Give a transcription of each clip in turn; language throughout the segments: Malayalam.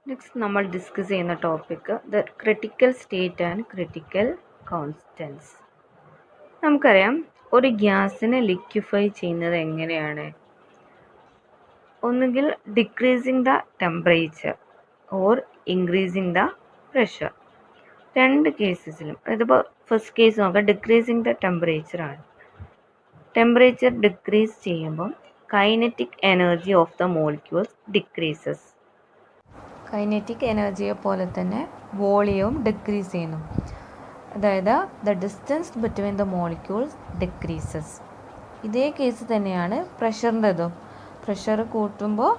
നെക്സ്റ്റ് നമ്മൾ ഡിസ്കസ് ചെയ്യുന്ന topic the critical state and critical constants. നമുക്കറിയാം, ഒരു ഗ്യാസിനെ ലിക്വിഫൈ ചെയ്യുന്നത് എങ്ങനെയാണ്? ഒന്നുകിൽ decreasing the temperature or increasing the pressure. രണ്ട് കേസസിലും, ഇതിപ്പോൾ ഫസ്റ്റ് കേസ് നോക്കാം, ഡിക്രീസിങ് ദ ടെമ്പറേച്ചർ ആണ്. ടെമ്പറേച്ചർ ഡിക്രീസ് ചെയ്യുമ്പം kinetic energy of the molecules decreases. Kinetic എനർജിയെ പോലെ തന്നെ വോളിയവും ഡിക്രീസ് ചെയ്യുന്നു. അതായത് the distance between the molecules decreases. ഇതേ കേസ് തന്നെയാണ് പ്രഷറിൻ്റെതും. പ്രഷർ കൂട്ടുമ്പോൾ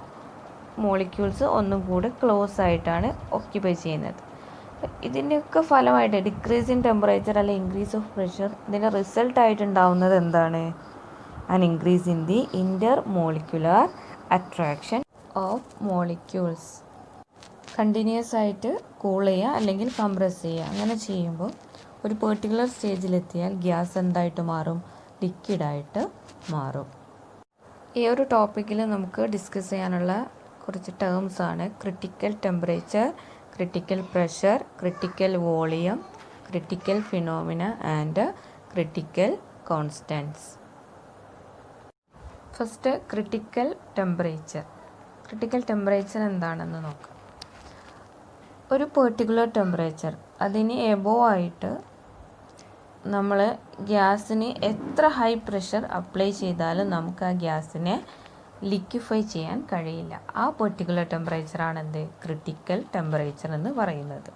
മോളിക്യൂൾസ് ഒന്നും കൂടെ ക്ലോസ് ആയിട്ടാണ് ഓക്യുപ്പൈ ചെയ്യുന്നത്. ഇതിൻ്റെയൊക്കെ ഫലമായിട്ട് ഡിക്രീസ് ഇൻ ടെമ്പറേച്ചർ അല്ലെങ്കിൽ ഇൻക്രീസ് ഓഫ് പ്രഷർ, ഇതിൻ്റെ റിസൾട്ടായിട്ടുണ്ടാവുന്നത് എന്താണ്? An increase in the inter molecular attraction of molecules. Continuous ആയിട്ട് കൂൾ ചെയ്യുക അല്ലെങ്കിൽ കംപ്രസ് ചെയ്യുക. അങ്ങനെ ചെയ്യുമ്പോൾ ഒരു പെർട്ടിക്കുലർ സ്റ്റേജിലെത്തിയാൽ ഗ്യാസ് എന്തായിട്ട് മാറും? ലിക്വിഡായിട്ട് മാറും. ഈ ഒരു ടോപ്പിക്കിൽ നമുക്ക് ഡിസ്കസ് ചെയ്യാനുള്ള കുറച്ച് ടേംസ് ആണ് critical temperature, critical pressure, critical volume, critical phenomena and critical constants. First critical temperature. Critical temperature എന്താണെന്ന് നോക്കാം. ഒരു പെർട്ടിക്കുലർ ടെമ്പറേച്ചർ, അതിന് എബോവ് ആയിട്ട് നമ്മൾ ഗ്യാസിന് എത്ര ഹൈ പ്രഷർ അപ്ലൈ ചെയ്താലും നമുക്ക് ആ ഗ്യാസിനെ ലിക്വിഫൈ ചെയ്യാൻ കഴിയില്ല. ആ പെർട്ടിക്കുലർ ടെമ്പറേച്ചറാണ് എന്ത്? ക്രിട്ടിക്കൽ ടെമ്പറേച്ചർ എന്ന് പറയുന്നത്.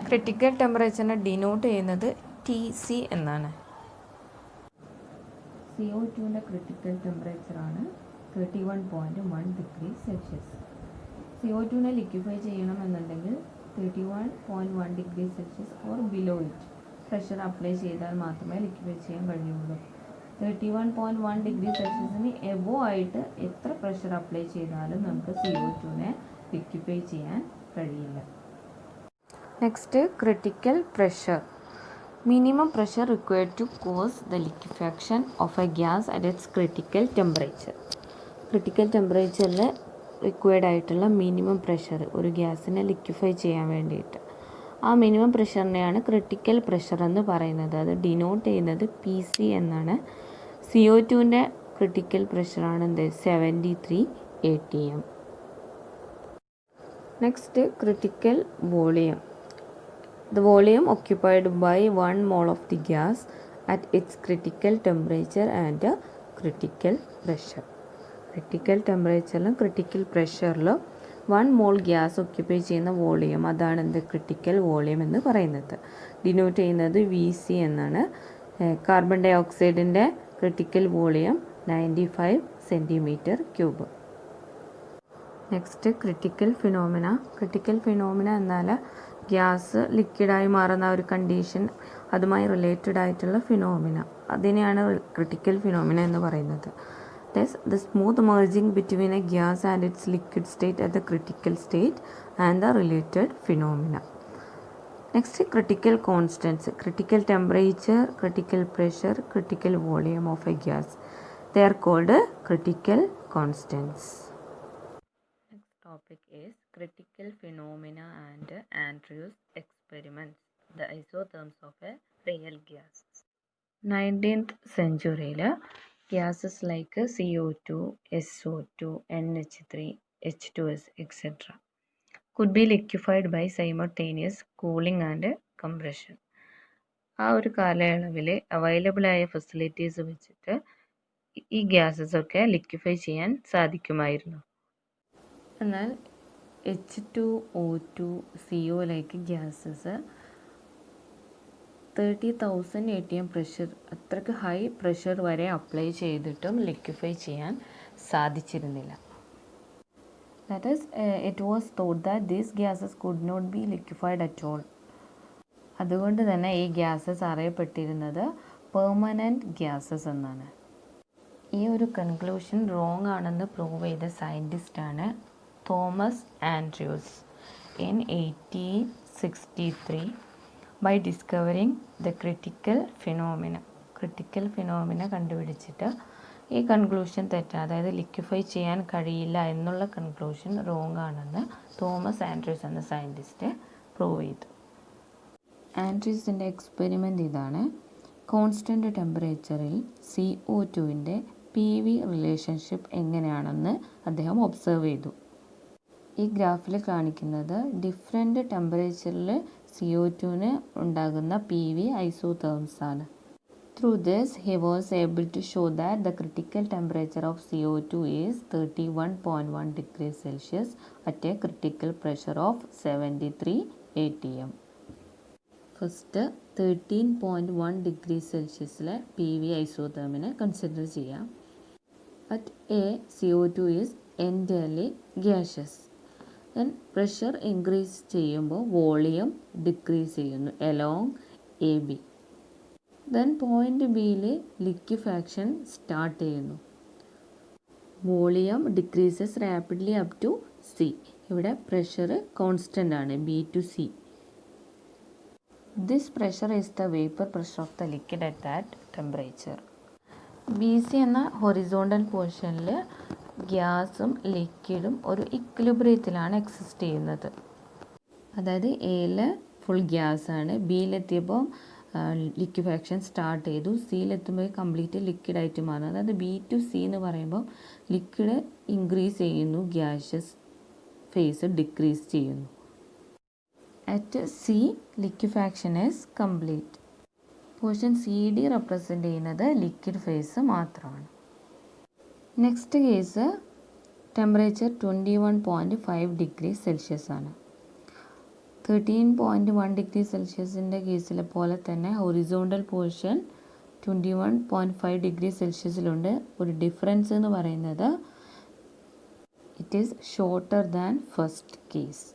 ക്രിട്ടിക്കൽ ടെമ്പറേച്ചറിനെ ഡിനോട്ട് ചെയ്യുന്നത് TC എന്നാണ്. CO2ൻ്റെ ക്രിട്ടിക്കൽ ടെമ്പറേച്ചറാണ് 31.1 ഡിഗ്രി സെൽഷ്യസ്. CO2നെ ലിക്വിഫൈ ചെയ്യണമെന്നുണ്ടെങ്കിൽ 31.1 degree Celsius or below it pressure apply ചെയ്താൽ മാത്രമേ ലിക്വിഫൈ ചെയ്യാൻ കഴിയുള്ളൂ. 31.1 ഡിഗ്രി സെൽഷ്യസിന് എബോ ആയിട്ട് എത്ര പ്രഷർ അപ്ലൈ ചെയ്താലും നമുക്ക് CO2നെ ലിക്വിഫൈ ചെയ്യാൻ കഴിയില്ല. Next critical pressure. Minimum pressure required to cause the liquefaction of a gas at its critical temperature. Critical ടെമ്പറേച്ചറിൽ റിക്വയർഡ് ആയിട്ടുള്ള മിനിമം പ്രഷർ ഒരു ഗ്യാസിനെ ലിക്വിഫൈ ചെയ്യാൻ വേണ്ടിയിട്ട്, ആ മിനിമം പ്രഷറിനെയാണ് ക്രിട്ടിക്കൽ പ്രഷർ എന്ന് പറയുന്നത്. അത് ഡിനോട്ട് ചെയ്യുന്നത് PC എന്നാണ്. CO2ൻ്റെ ക്രിട്ടിക്കൽ പ്രഷറാണ് എന്ത്? 73 atm. Next critical volume. The volume occupied by 1 mole of the gas at its critical temperature and critical pressure. Critical ടെമ്പറേച്ചറിലും ക്രിട്ടിക്കൽ പ്രഷറിലും 1 മോൾ ഗ്യാസ് ഒക്യുപ്പൈ ചെയ്യുന്ന വോളിയം, അതാണ് എന്ത്? ക്രിട്ടിക്കൽ വോളിയം എന്ന് പറയുന്നത്. ഡിനോട്ട് ചെയ്യുന്നത് VC എന്നാണ്. കാർബൺ ഡൈ ഓക്സൈഡിൻ്റെ critical volume 95 cm3. Next critical phenomena. Critical phenomena എന്നാൽ ഗ്യാസ് ലിക്വിഡായി മാറുന്ന ഒരു കണ്ടീഷൻ, അതുമായി റിലേറ്റഡ് ആയിട്ടുള്ള ഫിനോമിന, അതിനെയാണ് ക്രിട്ടിക്കൽ ഫിനോമിന എന്ന് പറയുന്നത്. Thus, the smooth merging between a gas and its liquid state at the critical state and the related phenomena. Next, critical constants. Critical temperature, critical pressure, critical volume of a gas. They are called critical constants. Next topic is critical phenomena and Andrews experiments, the isotherms of a real gas. 19th century gases like CO2, SO2, NH3, H2S, etc. could be liquefied by simultaneous cooling and compression. ആ ഒരു കാലയളവിൽ അവൈലബിൾ ആയ ഫെസിലിറ്റീസ് വെച്ചിട്ട് ഈ ഗ്യാസസ് ഒക്കെ ലിക്വിഫൈ ചെയ്യാൻ സാധിക്കുമായിരുന്നു. എന്നാൽ H2O2, CO like gases 30,000 atm pressure, അത്രയ്ക്ക് ഹൈ പ്രഷർ വരെ അപ്ലൈ ചെയ്തിട്ടും ലിക്വിഫൈ ചെയ്യാൻ സാധിച്ചിരുന്നില്ല. That is it was thought that these gases could not be liquefied at all. അതുകൊണ്ട് തന്നെ ഈ ഗ്യാസസ് അറിയപ്പെട്ടിരുന്നത് പെർമനൻറ്റ് ഗ്യാസസ് എന്നാണ്. ഈ ഒരു കൺക്ലൂഷൻ റോങ് ആണെന്ന് പ്രൂവ് ചെയ്ത സയൻറ്റിസ്റ്റാണ് Thomas Andrews in 1863 by discovering the critical phenomena. Critical phenomena കണ്ടുപിടിച്ചിട്ട് ഈ കൺക്ലൂഷൻ തെറ്റാണ്, അതായത് ലിക്വിഫൈ ചെയ്യാൻ കഴിയില്ല എന്നുള്ള കൺക്ലൂഷൻ റോങ് ആണെന്ന് തോമസ് ആൻഡ്രൂസ് എന്ന സയൻറ്റിസ്റ്റ് പ്രൂവ് ചെയ്തു. ആൻഡ്രൂസിൻ്റെ എക്സ്പെരിമെൻ്റ് ഇതാണ്. കോൺസ്റ്റൻ്റ് ടെമ്പറേച്ചറിൽ CO2-ൻ്റെ PV റിലേഷൻഷിപ്പ് എങ്ങനെയാണെന്ന് അദ്ദേഹം ഒബ്സർവ് ചെയ്തു. ഈ ഗ്രാഫിൽ കാണിക്കുന്നത് ഡിഫറെൻ്റ് ടെമ്പറേച്ചറിൽ CO2-ന് ഉണ്ടാകുന്ന PV ഐസോതേർംസ് ആണ്. Through this, he was able to show that the critical temperature of CO2 is 31.1 degrees Celsius at a critical pressure of 73 atm. First 13.1 degree സെൽഷ്യസിലെ PV ഐസോതേർമിനെ കൺസിഡർ ചെയ്യാം. At a CO2 is entirely gaseous. Then pressure increase ചെയ്യുമ്പോൾ വോളിയം ഡിക്രീസ് ചെയ്യുന്നു അലോങ് AB. ദെൻ പോയിൻ്റ് ബിയിൽ ലിക്വിഫാക്ഷൻ സ്റ്റാർട്ട് ചെയ്യുന്നു. Volume decreases rapidly up to C. ഇവിടെ പ്രഷർ കോൺസ്റ്റൻ്റ് ആണ് B to C. This pressure is the vapour pressure of the liquid at that temperature. BC എന്ന ഹൊറിസോണ്ടൽ പോർഷനിൽ ഗ്യാസും ലിക്വിഡും ഒരു ഇക്വിലിബ്രിയത്തിലാണ് എക്സിസ്റ്റ് ചെയ്യുന്നത്. അതായത് എയിൽ ഫുൾ ഗ്യാസാണ്, ബിയിലെത്തിയപ്പോൾ ലിക്വിഫാക്ഷൻ സ്റ്റാർട്ട് ചെയ്തു, സിയിലെത്തുമ്പോൾ കംപ്ലീറ്റ് ലിക്വിഡായിട്ട് മാറുന്നു. അതായത് B to C എന്ന് പറയുമ്പോൾ ലിക്വിഡ് ഇൻക്രീസ് ചെയ്യുന്നു, ഗ്യാഷ്യസ് ഫേസ് ഡിക്രീസ് ചെയ്യുന്നു. At C liquefaction is complete. Portion CD represent ചെയ്യുന്നത് ലിക്വിഡ് ഫേസ് മാത്രമാണ്. Next case temperature 21.5 degree Celsius ആണ്. 13.1 ഡിഗ്രി സെൽഷ്യസിൻ്റെ കേസിലെ പോലെ തന്നെ ഹൊറിസോണ്ടൽ പോർഷൻ 21.5 ഡിഗ്രി സെൽഷ്യസിലുണ്ട്. ഒരു ഡിഫറൻസ് എന്ന് പറയുന്നത് it is shorter than first case.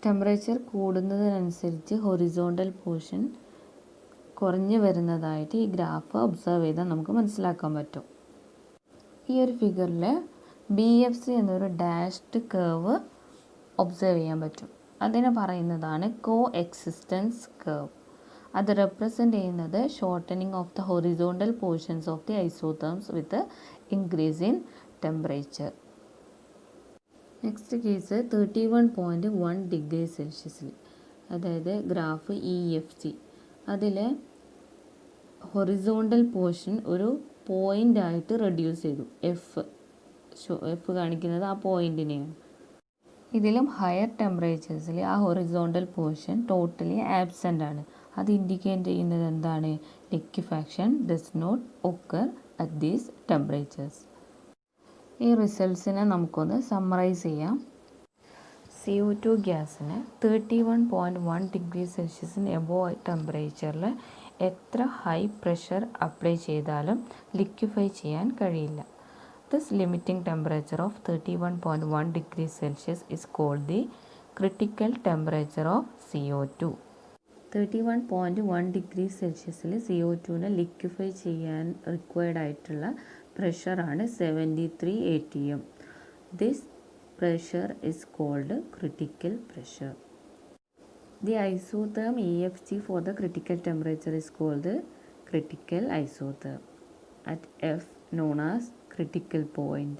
Temperature കൂടുന്നതിനനുസരിച്ച് ഹൊറിസോണ്ടൽ പോർഷൻ കുറഞ്ഞു വരുന്നതായിട്ട് ഈ ഗ്രാഫ് ഒബ്സർവ് ചെയ്താൽ നമുക്ക് മനസ്സിലാക്കാൻ പറ്റും. ഈ ഒരു ഫിഗറിൽ BFC എന്നൊരു ഡാഷ്ഡ് കർവ് ഒബ്സർവ് ചെയ്യാൻ പറ്റും. അതിനെ പറയുന്നതാണ് കോ എക്സിസ്റ്റൻസ് കർവ്. അത് റെപ്രസെൻ്റ് ചെയ്യുന്നത് shortening of the horizontal portions of the isotherms with increase in temperature. Next case 31.1 degree സെൽഷ്യസിൽ, അതായത് ഗ്രാഫ് EFC. അതിൽ ഹൊറിസോണ്ടൽ പോർഷൻ ഒരു പോയിൻ്റായിട്ട് റെഡ്യൂസ് ചെയ്തു. F കാണിക്കുന്നത് ആ പോയിൻറ്റിനെയാണ്. ഇതിലും ഹയർ ടെമ്പറേച്ചേഴ്സിൽ ആ ഹൊറിസോണ്ടൽ പോർഷൻ ടോട്ടലി ആബ്സെൻ്റ് ആണ്. അത് ഇൻഡിക്കേറ്റ് ചെയ്യുന്നത് എന്താണ്? Liquefaction does not occur at these temperatures. ഈ റിസൾട്ട്സിനെ നമുക്കൊന്ന് സമ്മറൈസ് ചെയ്യാം. CO2 ഗ്യാസിന് 31.1 ഡിഗ്രി സെൽഷ്യസിന് എബോവ് ടെമ്പറേച്ചറിൽ എത്ര ഹൈ പ്രഷർ അപ്ലൈ ചെയ്താലും ലിക്വിഫൈ ചെയ്യാൻ കഴിയില്ല. This limiting temperature of 31.1 degrees Celsius is called the critical temperature of CO2. 31.1 degree സെൽഷ്യസിൽ CO2നെ ലിക്വിഫൈ ചെയ്യാൻ റിക്വയർഡ് ആയിട്ടുള്ള പ്രഷറാണ് 73 atm. This pressure is called critical pressure. The isotherm EFC for the critical temperature is called the critical isotherm. At F, known as critical point,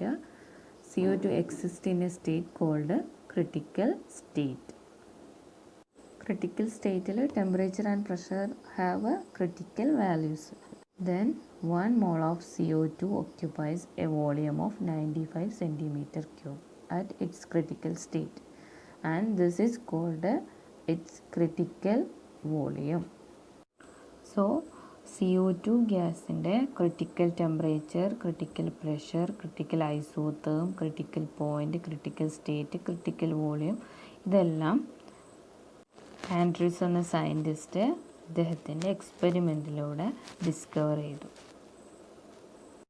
CO2 exists in a state called critical state. Critical state temperature and pressure have critical values. Then 1 mole of CO2 occupies a volume of 95 centimeter cube at its critical state, and this is called its critical volume. So CO2 ഗ്യാസിൻ്റെ critical temperature, critical pressure, critical ഐസോതേം, critical point, critical state, critical volume ഇതെല്ലാം ആൻഡ്രൂസ് എന്ന സയൻറ്റിസ്റ്റ് അദ്ദേഹത്തിൻ്റെ എക്സ്പെരിമെൻറ്റിലൂടെ ഡിസ്കവർ ചെയ്തു.